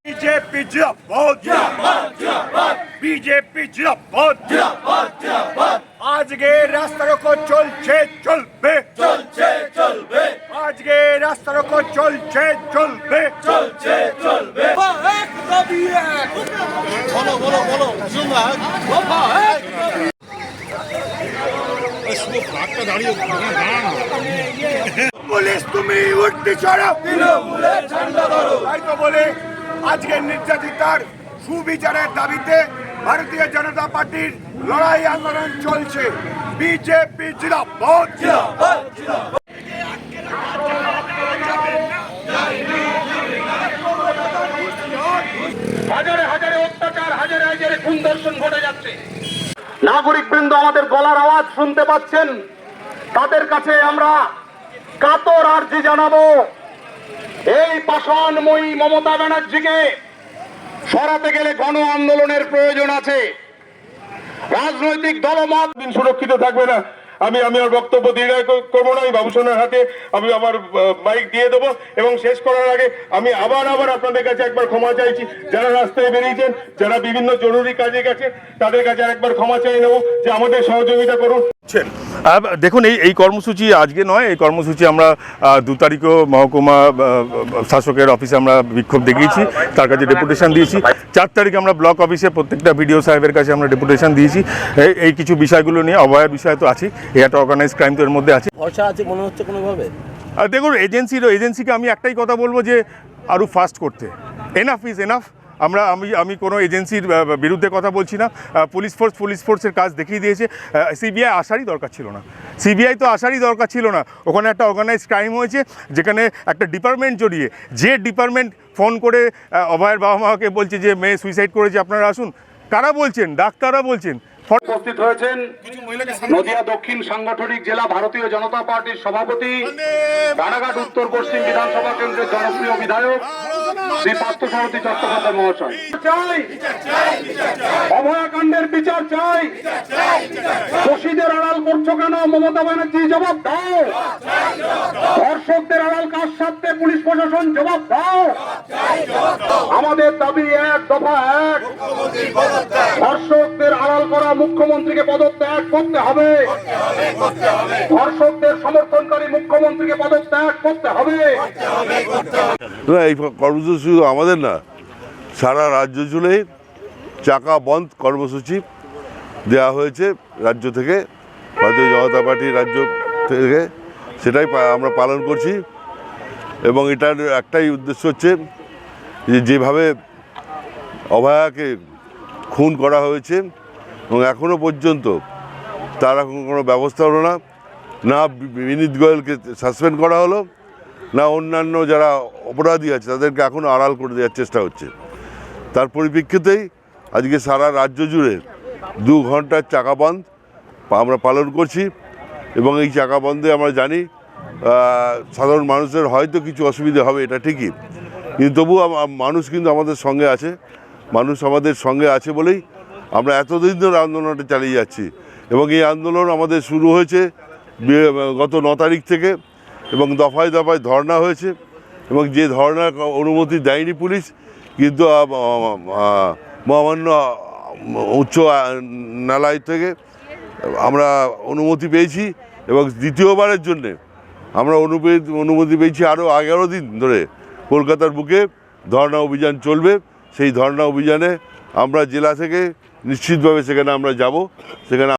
BJP जिंदाबाद BJP जिंदाबाद আজকে রাস্তা রোকো চলছে চলবে চলছে চলবে আজকে রাস্তা রোকো চলছে চলবে চলছে চলবে এক দাবি এক বলো বলো বলো শুনবা এক দাবি পুলিশ তুমি উঠতে চড়ো তৃণমূলে ঝান্ডা ধরো তাই তো বলে আজকে নির্যাতিতার সুবিচারের দাবিতে ভারতীয় জনতা পার্টির লড়াই আন্দোলন চলছে বিজেপি জিন্দাবাদ জিন্দাবাদ জিন্দাবাদ হাজারে হাজারে অত্যাচার হাজারে হাজারে খুন ধর্ষণ ঘটে যাচ্ছে নাগরিকবৃন্দ আমাদের গলার আওয়াজ শুনতে পাচ্ছেন তাদের কাছে আমরা কাতর আর্জি জানাবো এই পাষাণময়ী মমতা ব্যানার্জিকে সরাতে গেলে গণ আন্দোলনের প্রয়োজন আছে রাজনৈতিক দলমত সুরক্ষিত থাকবে না আমি আমার বক্তব্য দীর্ঘায়িত করবো না। বাবুসোনার হাতে আমি আমার মাইক দিয়ে দেবো এবং শেষ করার আগে আমি আবার আপনাদের কাছে একবার ক্ষমা চাইছি যারা রাস্তায় বেরিয়েছেন যারা বিভিন্ন জরুরি কাজে গেছে তাদের কাছে একবার ক্ষমা চাই নেব যে আমাদের সহযোগিতা করুন। দেখুন এই কর্মসূচি আজকে নয়, এই কর্মসূচি আমরা 2 তারিখও মহকুমা শাসকের অফিসে আমরা বিক্ষোভ দেখিয়েছি, তার কাছে ডেপুটেশন দিয়েছি। 4 তারিখ আমরা ব্লক অফিসে প্রত্যেকটা বিডিও সাহেবের কাছে আমরা ডেপুটেশন দিয়েছি। এই কিছু বিষয়গুলো নিয়ে অভয়ের বিষয় তো আছে, এটা অর্গানাইজ ক্রাইম তো এর মধ্যে আছে। ভরসা আছে মনে হচ্ছে কোনোভাবে। দেখুন এজেন্সিকে আমি একটাই কথা বলবো যে আরও ফাস্ট করতে, এনাফ ইজ এনাফ। আমি কোনো এজেন্সির বিরুদ্ধে কথা বলছি না। পুলিশ ফোর্সের কাজ দেখিয়ে দিয়েছে। সিবিআই আসারই দরকার ছিল না, সিবিআই তো আসারই দরকার ছিল না। ওখানে একটা অর্গানাইজড ক্রাইম হয়েছে যেখানে একটা ডিপার্টমেন্ট জড়িয়ে, যে ডিপার্টমেন্ট ফোন করে অভয়ের বাবা মাকে বলছে যে মেয়ে সুইসাইড করেছে আপনারা আসুন, কারা বলছেন? ডাক্তাররা বলছেন। উপস্থিত হয়েছেন নদিয়া দক্ষিণ সাংগঠনিক জেলা ভারতীয় জনতা পার্টির সভাপতি, রানাঘাট উত্তর পশ্চিম বিধানসভা কেন্দ্রের জনপ্রিয় বিধায়ক শ্রী পার্থসারথী চট্টোপাধ্যায় মহাশয়। চাই অভয়াকাণ্ডের বিচার চাই। দোষীদের আড়াল করছো কেন মমতা ব্যানার্জি? জবাব দাও। ধর্ষকদের আড়াল কার স্বার্থে পুলিশ প্রশাসন? জবাব দাও। আমাদের দাবি এক, দফা এক, ধর্ষকদের আড়াল করা মুখ্যমন্ত্রীকে পদত্যাগ করতে হবে। ধর্ষকদের সমর্থনকারী মুখ্যমন্ত্রীকে পদত্যাগ করতে হবে। এই কর্মসূচি আমাদের না, সারা রাজ্য জুড়ে চাকা বন্ধ কর্মসূচি দেওয়া হয়েছে রাজ্য থেকে, ভারতীয় জনতা পার্টির রাজ্য থেকে, সেটাই আমরা পালন করছি। এবং এটার একটাই উদ্দেশ্য হচ্ছে যে যেভাবে অভয়াকে খুন করা হয়েছে এবং এখনও পর্যন্ত তার এখন কোনো ব্যবস্থা হলো না, না বিনীত গোয়েলকে সাসপেন্ড করা হলো, না অন্যান্য যারা অপরাধী আছে তাদেরকে এখনও আড়াল করে দেওয়ার চেষ্টা হচ্ছে। তার পরিপ্রেক্ষিতেই আজকে সারা রাজ্য জুড়ে 2 ঘন্টার চাকা বন্ধ আমরা পালন করছি। এবং এই চাকা বন্ধে আমরা জানি সাধারণ মানুষের হয়তো কিছু অসুবিধা হবে, এটা ঠিকই, কিন্তু তবু মানুষ কিন্তু আমাদের সঙ্গে আছে। মানুষ আমাদের সঙ্গে আছে বলেই আমরা এতদিন ধরে আন্দোলনটা চালিয়ে যাচ্ছি। এবং এই আন্দোলন আমাদের শুরু হয়েছে গত 9 তারিখ থেকে, এবং দফায় দফায় ধর্ণা হয়েছে। এবং যে ধর্ণার অনুমতি দেয়নি পুলিশ, কিন্তু মহামান্য উচ্চ ন্যায়ালয় থেকে আমরা অনুমতি পেয়েছি। এবং দ্বিতীয়বারের জন্যে আমরা অনুমতি পেয়েছি আরও 11 দিন ধরে কলকাতার বুকে ধর্ণা অভিযান চলবে। সেই ধর্ণা অভিযানে আমরা জেলা থেকে নিশ্চিতভাবে সেখানে আমরা যাব, সেখানে